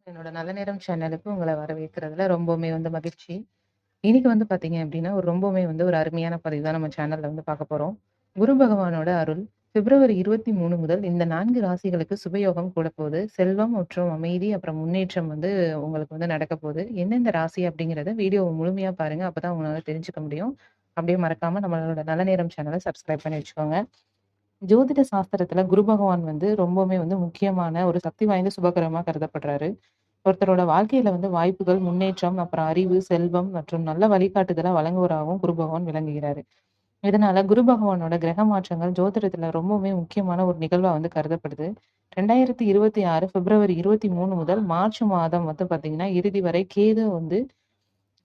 என்னோட நல்ல நேரம் சேனலுக்கு உங்கள வரவேற்கிறதுல ரொம்பவுமே மகிழ்ச்சி. இன்னைக்கு பார்த்தீங்க அப்டின்னா, ரொம்பவுமே ஒரு அருமையான பதிவு தான் நம்ம சேனல்ல பார்க்க போறோம். குரு பகவானோட அருள் பிப்ரவரி 23 முதல் இந்த 4 ராசிகளுக்கு சுபயோகம் கூடப்போது. செல்வம் மற்றும் அமைதி அப்புறம் முன்னேற்றம் உங்களுக்கு நடக்க போது. எந்தெந்த ராசி அப்டிங்கிறத வீடியோவ முழுமையா பாருங்க. அப்பதான் உங்களால தெரிஞ்சுக்க முடியும். அப்படியே மறக்காம நம்மளோட நல்ல நேரம் சேனல சப்ஸ்கிரைப் பண்ணி வச்சுக்கோங்க. ஜோதிட சாஸ்திரத்துல குரு பகவான் ரொம்பவுமே முக்கியமான ஒரு சக்தி வாய்ந்த சுபகிரகமா கருதப்படுறாரு. ஒருத்தரோட வாழ்க்கையில வாய்ப்புகள், முன்னேற்றம், அப்புறம் அறிவு, செல்வம் மற்றும் நல்ல வழிகாட்டுதல வழங்குவராகவும் குரு பகவான் விளங்குகிறாரு. இதனால குரு பகவானோட கிரக மாற்றங்கள் ஜோதிடத்துல ரொம்பவுமே முக்கியமான ஒரு நிகழ்வா கருதப்படுது. 2026 பிப்ரவரி 23 முதல் மார்ச் மாதம் பார்த்தீங்கன்னா, இறுதி வரை கேது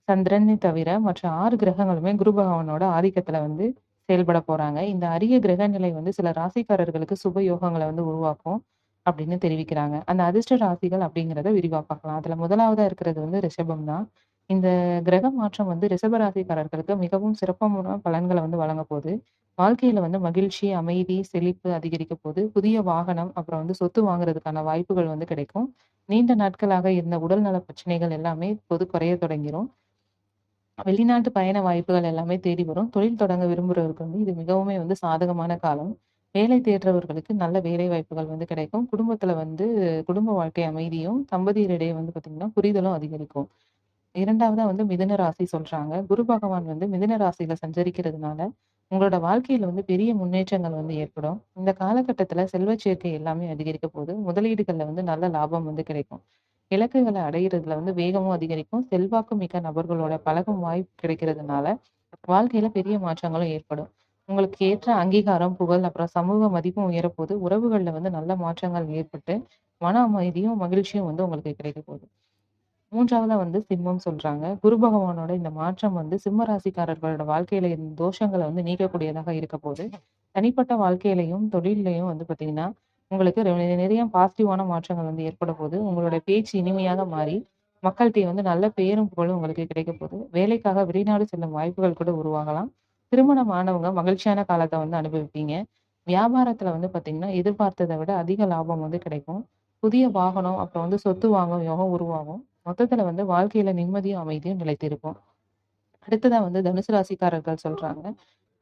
சந்திரனை தவிர மற்ற 6 கிரகங்களுமே குரு பகவானோட ஆதிக்கத்துல செயல்பட போறாங்க. இந்த அரிய கிரக நிலை சில ராசிக்காரர்களுக்கு சுப யோகங்கள உருவாக்கும் அப்படின்னு தெரிவிக்கிறாங்க. அந்த அதிர்ஷ்ட ராசிகள் அப்படிங்கிறத விரிவா பார்க்கலாம். அதுல முதலாவதா இருக்கிறது ரிஷபம் தான். இந்த கிரக மாற்றம் ரிஷப ராசிக்காரர்களுக்கு மிகவும் சிறப்பான பலன்கள வழங்க போது. வாழ்க்கையில மகிழ்ச்சி, அமைதி, செழிப்பு அதிகரிக்க போது. புதிய வாகனம், அப்புறம் சொத்து வாங்குறதுக்கான வாய்ப்புகள் கிடைக்கும். நீண்ட நாட்களாக இருந்த உடல்நல பிரச்சனைகள் எல்லாமே இப்போது குறைய தொடங்கிரும். வெளிநாட்டு பயண வாய்ப்புகள் எல்லாமே தேடி வரும். தொழில் தொடங்க விரும்புறவருக்கு இது மிகவுமே சாதகமான காலம். வேலை தேடுறவர்களுக்கு நல்ல வேலை வாய்ப்புகள் கிடைக்கும். குடும்பத்துல குடும்ப வாழ்க்கை அமைதியும், தம்பதியரிடையே பார்த்தீங்கன்னா, புரிதலும் அதிகரிக்கும். 2வதா மிதுன ராசி சொல்றாங்க. குரு பகவான் மிதுன ராசியில சஞ்சரிக்கிறதுனால, உங்களோட வாழ்க்கையில பெரிய முன்னேற்றங்கள் ஏற்படும். இந்த காலகட்டத்துல செல்வச் சேர்க்கை எல்லாமே அதிகரிக்க போது. முதலீடுகள்ல நல்ல லாபம் கிடைக்கும். இலக்குகள அடையிறதுல வேகமும் அதிகரிக்கும். செல்வாக்கு மிக்க நபர்களோட பழகும் வாய்ப்பு கிடைக்கிறதுனால, வாழ்க்கையில பெரிய மாற்றங்களும் ஏற்படும். உங்களுக்கு ஏற்ற அங்கீகாரம், புகழ், அப்புறம் சமூக மதிப்பும் உயரப்போது. உறவுகள்ல நல்ல மாற்றங்கள் ஏற்பட்டு, மன அமைதியும், மகிழ்ச்சியும் உங்களுக்கு கிடைக்க போகுது. 3வதா சிம்மம் சொல்றாங்க. குரு பகவானோட இந்த மாற்றம் சிம்ம ராசிக்காரர்களோட வாழ்க்கையில இருந்த தோஷங்கள நீக்கக்கூடியதாக இருக்க போது. தனிப்பட்ட வாழ்க்கையிலயும், தொழில்லயும் பார்த்தீங்கன்னா, உங்களுக்கு நிறைய பாசிட்டிவான மாற்றங்கள் ஏற்பட போது. உங்களோட பேச்சு இனிமையாக மாறி, மக்கள்ட்டயும் நல்ல பேரும், புகழும் உங்களுக்கு கிடைக்க போது. வேலைக்காக வெளிநாடு செல்லும் வாய்ப்புகள் கூட உருவாகலாம். திருமணம் ஆனவங்க மகிழ்ச்சியான காலத்த அனுபவிப்பீங்க. வியாபாரத்துல பார்த்தீங்கன்னா, எதிர்பார்த்தத விட அதிக லாபம் கிடைக்கும். புதிய வாகனம், அப்புறம் சொத்து வாங்கும் யோகம் உருவாகும். மொத்தத்துல வாழ்க்கையில நிம்மதியும், அமைதியும் நிலைத்திருக்கும். அடுத்ததா தனுசு ராசிக்காரர்கள் சொல்றாங்க.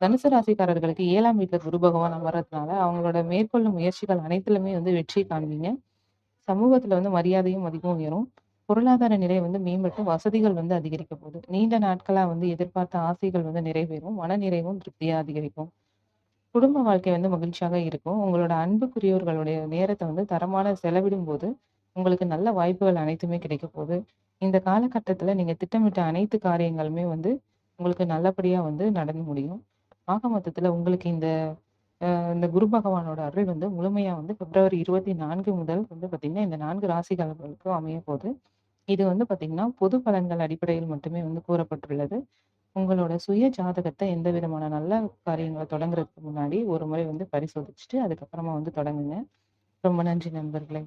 தனுசு ராசிக்காரர்களுக்கு 7ஆம் வீட்ல குரு பகவான் அமர்றதுனால, அவங்களோட மேற்கொள்ளும் முயற்சிகள் அனைத்திலுமே வெற்றி காண்பீங்க. சமூகத்துல மரியாதையும், மதிப்பும் உயரும். பொருளாதார நிலை மேம்பட்டு வசதிகள் அதிகரிக்க போகுது. நீண்ட நாட்களா எதிர்பார்த்த ஆசைகள் நிறைவேறும். மனநிறைவும், திருப்தியா அதிகரிக்கும். குடும்ப வாழ்க்கை மகிழ்ச்சியாக இருக்கும். உங்களோட அன்புக்குரியவர்களுடைய நேரத்த தரமான செலவிடும்போது, உங்களுக்கு நல்ல வாய்ப்புகள் அனைத்துமே கிடைக்க போகுது. இந்த காலகட்டத்தில நீங்க திட்டமிட்ட அனைத்து காரியங்களுமே உங்களுக்கு நல்லபடியா நடந்து முடியும். ஆக மொத்தத்தில உங்களுக்கு இந்த குரு பகவானோட அருள் முழுமையா பிப்ரவரி 24 முதல் பார்த்தீங்கன்னா, இந்த 4 ராசிகளுக்கும் அமையப்போது. இது பார்த்தீங்கன்னா, பொது பலன்கள் அடிப்படையில் மட்டுமே கூறப்பட்டுள்ளது. உங்களோட சுய ஜாதகத்த எந்த விதமான நல்ல காரியங்கள தொடங்குறதுக்கு முன்னாடி ஒரு முறை பரிசோதிச்சுட்டு, அதுக்கப்புறமா தொடங்குங்க. ரொம்ப நன்றி நண்பர்களே!